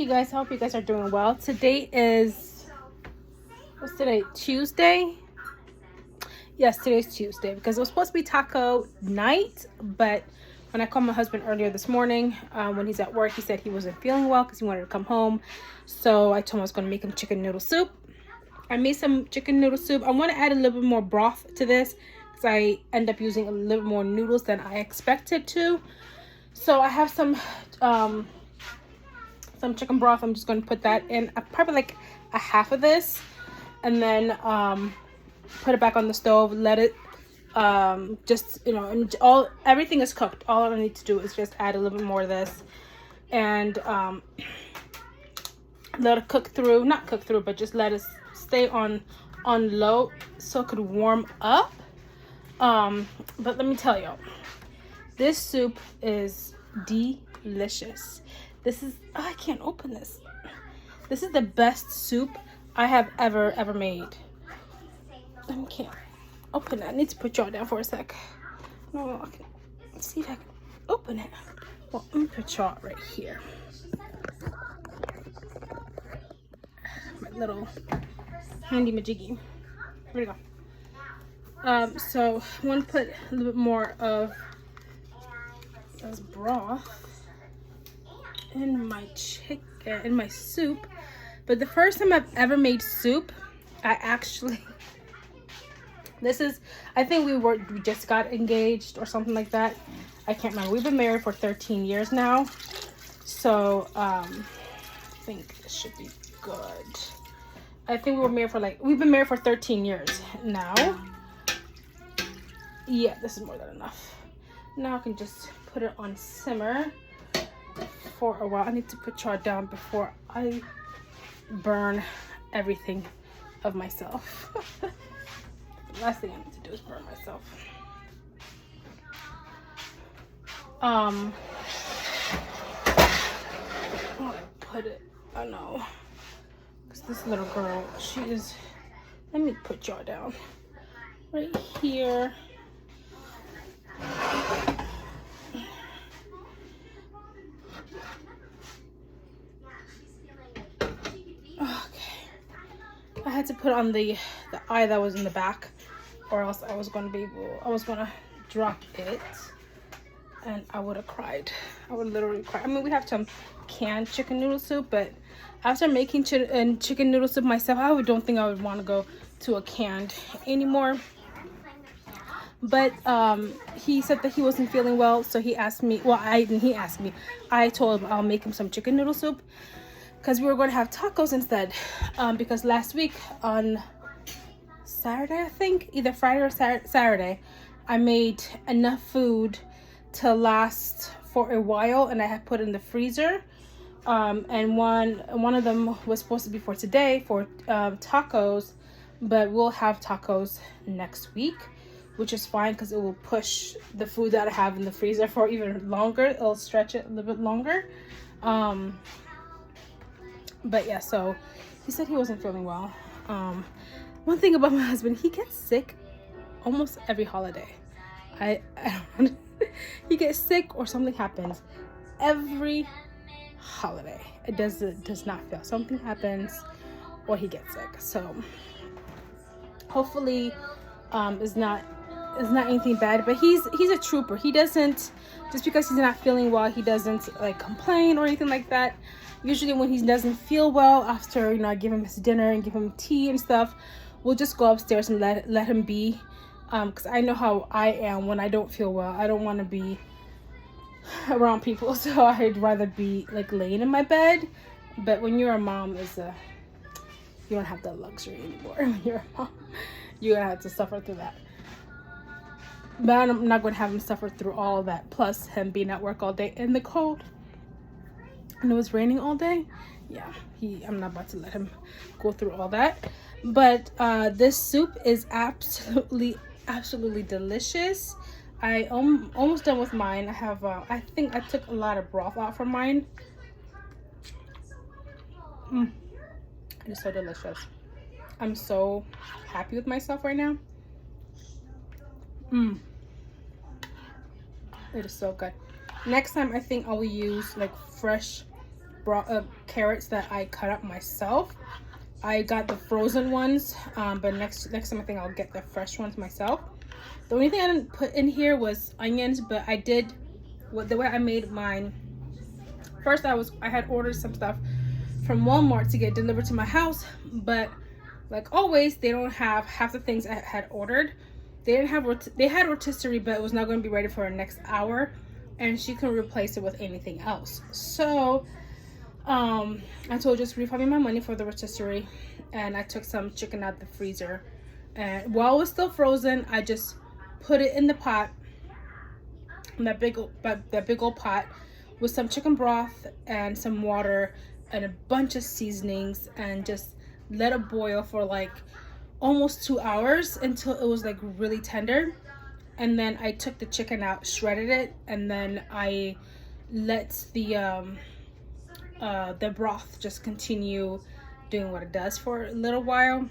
You guys, I hope you guys are doing well. Today is, what's today? Tuesday? Yes, today's Tuesday because it was supposed to be taco night, but when I called my husband earlier this morning, when he's at work, he said he wasn't feeling well because he wanted to come home. So I told him I was going to make him chicken noodle soup. I made some chicken noodle soup. I want to add a little bit more broth to this because I end up using a little more noodles than I expected to. So I have some chicken broth. I'm just going to put that in probably like a half of this, and then put it back on the stove, let it just, you know, and everything is cooked. All I need to do is just add a little bit more of this and let it cook through, not cook through, but just let it stay on low so it could warm up. But let me tell you, this soup is delicious. This is, oh, I can't open this. This is the best soup I have ever made. I can't open it. I need to put y'all down for a sec. No, I can see if I can open it. Well, let me put y'all right here. My little handy majiggy. Here we go. So I want to put a little bit more of this broth in my soup. But the first time I've ever made soup, I think we just got engaged or something like that. I can't remember. We've been married for 13 years now. So I think this should be good. I think we've been married for 13 years now. Yeah, this is more than enough. Now I can just put it on simmer for a while. I need to put y'all down before I burn everything of myself. The last thing I need to do is burn myself. I'll put it, I know, because this little girl, she is, let me put y'all down right here. I had to put on the eye that was in the back, or else I was going to drop it and I would have cried. I would literally cry. I mean, we have some canned chicken noodle soup, but after making chicken noodle soup myself, I don't think I would want to go to a canned anymore. But he said that he wasn't feeling well, so he asked me, I told him I'll make him some chicken noodle soup, because we were going to have tacos instead. Because last week on Saturday, I think, either Friday or Saturday, I made enough food to last for a while, and I had put in the freezer. And one of them was supposed to be for today for tacos, but we'll have tacos next week, which is fine because it will push the food that I have in the freezer for even longer. It'll stretch it a little bit longer. But yeah, so he said he wasn't feeling well. One thing about my husband, he gets sick almost every holiday. I don't he gets sick or something happens every holiday. It does not fail. Something happens or he gets sick. So hopefully it's not anything bad, but he's a trooper. He doesn't, just because he's not feeling well, he doesn't like complain or anything like that. Usually when he doesn't feel well, after, you know, I give him his dinner and give him tea and stuff, we'll just go upstairs and let him be. Because I know how I am when I don't feel well. I don't want to be around people, so I'd rather be like laying in my bed. But when you're a mom, you don't have that luxury anymore. When you're a mom, you're gonna have to suffer through that. But I'm not going to have him suffer through all of that, plus him being at work all day in the cold. And it was raining all day. Yeah, I'm not about to let him go through all that. But this soup is absolutely delicious. I almost done with mine. I have I think I took a lot of broth out from mine. It is so delicious. I'm so happy with myself right now. It is so good. Next time I think I will use like fresh carrots that I cut up myself. I got the frozen ones, but next time I think I'll get the fresh ones myself. The only thing I didn't put in here was onions, but I did, the way I made mine, first I had ordered some stuff from Walmart to get delivered to my house, but like always, they don't have half the things I had ordered. They had rotisserie, but it was not going to be ready for the next hour, and she couldn't replace it with anything else. So I told her just refund me my money for the rotisserie, and I took some chicken out the freezer, and while it was still frozen, I just put it in the pot, in that big old pot, with some chicken broth and some water and a bunch of seasonings, and just let it boil for like almost 2 hours until it was like really tender. And then I took the chicken out, shredded it, and then I let the broth just continue doing what it does for a little while.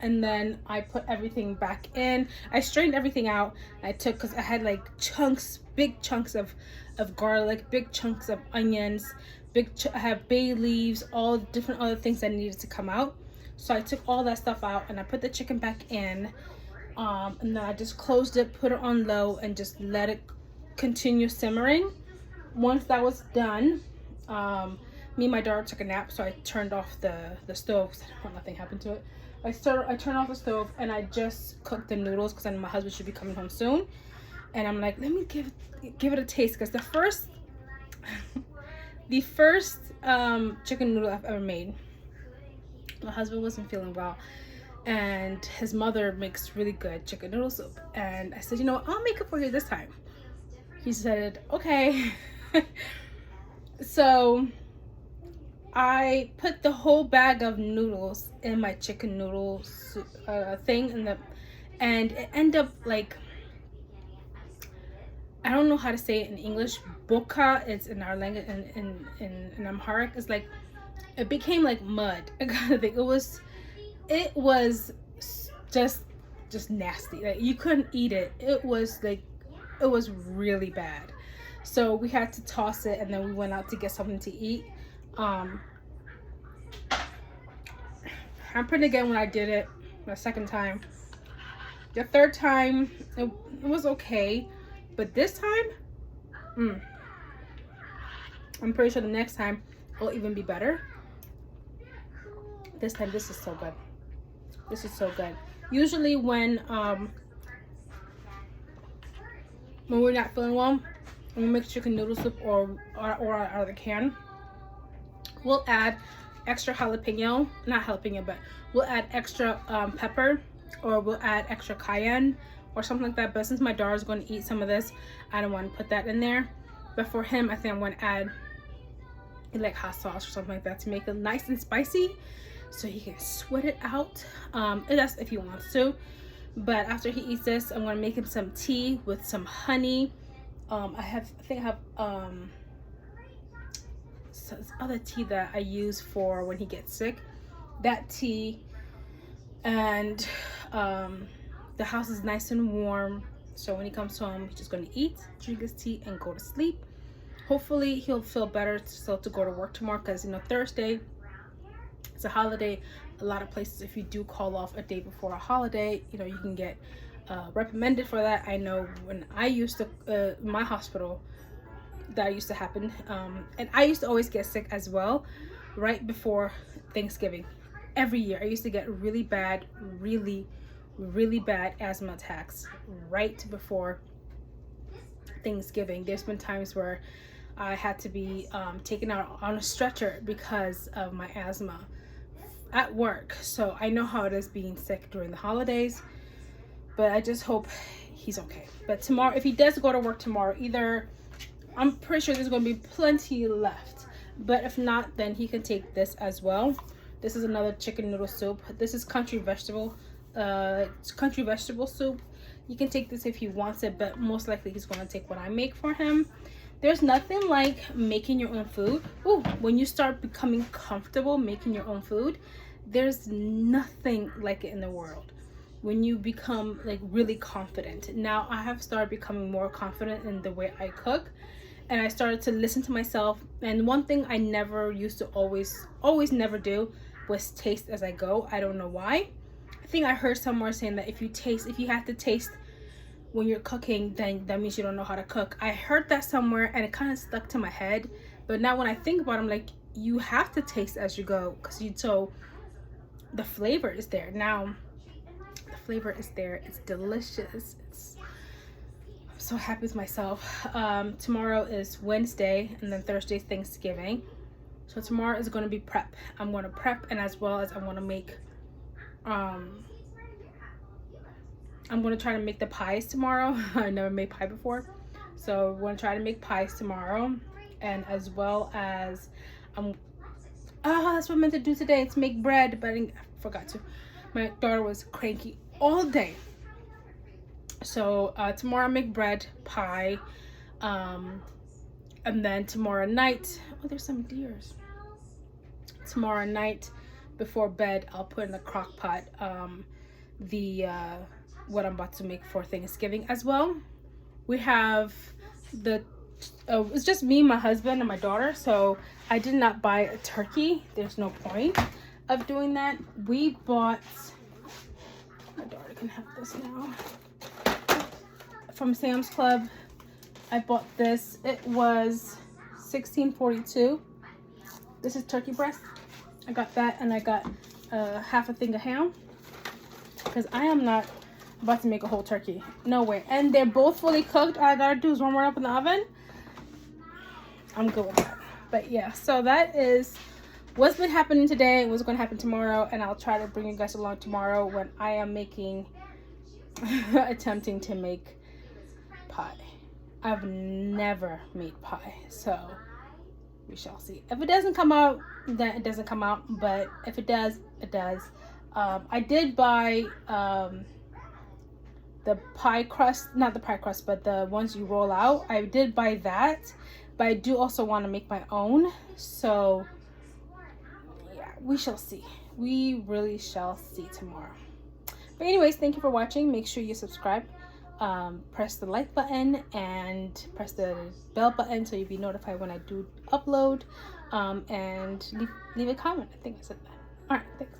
And then I put everything back in. I strained everything out. I took, because I had like big chunks of garlic, big chunks of onions, I have bay leaves, all different other things that needed to come out. So I took all that stuff out and I put the chicken back in. And then I just closed it, put it on low, and just let it continue simmering. Once that was done, me and my daughter took a nap, so I turned off the stove because I don't want nothing happened to it. I turned off the stove and I just cooked the noodles because I know my husband should be coming home soon. And I'm like, let me give it a taste, because the first chicken noodle I've ever made, my husband wasn't feeling well, and his mother makes really good chicken noodle soup. And I said, you know what, I'll make it for you this time. He said, okay. So I put the whole bag of noodles in my chicken noodle thing, and it ended up like, I don't know how to say it in English. Boka, it's in our language, in Amharic, it's like, it became like mud. I gotta think it was just nasty. Like, you couldn't eat it. It was really bad. So we had to toss it, and then we went out to get something to eat. Happened again when I did it the second time. The third time, it was okay. But this time, I'm pretty sure the next time will even be better. This time, this is so good. This is so good. Usually when we're not feeling well, when we make chicken noodle soup or out of the can, we'll add extra jalapeno, not jalapeno, but we'll add extra pepper, or we'll add extra cayenne or something like that. But since my daughter's going to eat some of this, I don't want to put that in there. But for him, I think I'm going to add like hot sauce or something like that to make it nice and spicy, so he can sweat it out. That's if he wants to. But after he eats this, I'm going to make him some tea with some honey. I think I have this other tea that I use for when he gets sick. That tea, and the house is nice and warm, so when he comes home, he's just going to eat, drink his tea, and go to sleep. Hopefully he'll feel better to go to work tomorrow, because you know, Thursday, it's a holiday. A lot of places, if you do call off a day before a holiday, you know, you can get reprimanded for that. I know when I used to, my hospital, that used to happen. And I used to always get sick as well right before Thanksgiving. Every year I used to get really bad asthma attacks right before Thanksgiving. There's been times where I had to be taken out on a stretcher because of my asthma at work. So I know how it is being sick during the holidays, but I just hope he's okay. But tomorrow, if he does go to work tomorrow, either, I'm pretty sure there's going to be plenty left, but if not, then he can take this as well. This is another chicken noodle soup. This is country vegetable soup. You can take this if he wants it, but most likely he's going to take what I make for him. There's nothing like making your own food. Ooh, when you start becoming comfortable making your own food, there's nothing like it in the world. When you become like really confident. Now I have started becoming more confident in the way I cook, and I started to listen to myself. And one thing I never used to always never do was taste as I go. I don't know why. I think I heard somewhere saying that if you have to taste when you're cooking, then that means you don't know how to cook. I heard that somewhere and it kind of stuck to my head. But now when I think about it, I'm like, you have to taste as you go, because so the flavor is there. Now the flavor is there. It's delicious. I'm so happy with myself. Tomorrow is Wednesday, and then Thursday is Thanksgiving. So tomorrow is going to be prep. I'm going to prep, and as well as I'm going to make I'm going to try to make the pies tomorrow. I never made pie before. So we're going to try to make pies tomorrow. And as well as, that's what I meant to do today. It's make bread, but I forgot to. My daughter was cranky all day. So tomorrow I make bread, pie. And then tomorrow night, oh, there's some deers. Tomorrow night before bed, I'll put in the crock pot what I'm about to make for Thanksgiving as well. We have it's just me, my husband, and my daughter, so I did not buy a turkey. There's no point of doing that. We bought, my daughter can have this now, from Sam's Club. I bought this. It was $16.42. This is turkey breast. I got that, and I got half a thing of ham, because I am not about to make a whole turkey. No way. And they're both fully cooked. All I gotta do is warm it up in the oven. I'm good with that. But yeah, so that is what's been happening today, what's going to happen tomorrow, and I'll try to bring you guys along tomorrow when I am attempting to make pie. I've never made pie, so we shall see. If it doesn't come out, then it doesn't come out, but if it does, it does. I did buy the pie crust, not the pie crust, but the ones you roll out. I did buy that, but I do also want to make my own. So yeah, we shall see. We really shall see tomorrow. But anyways, thank you for watching. Make sure you subscribe, press the like button, and press the bell button so you'll be notified when I do upload, and leave a comment. I think I said that. All right, thanks.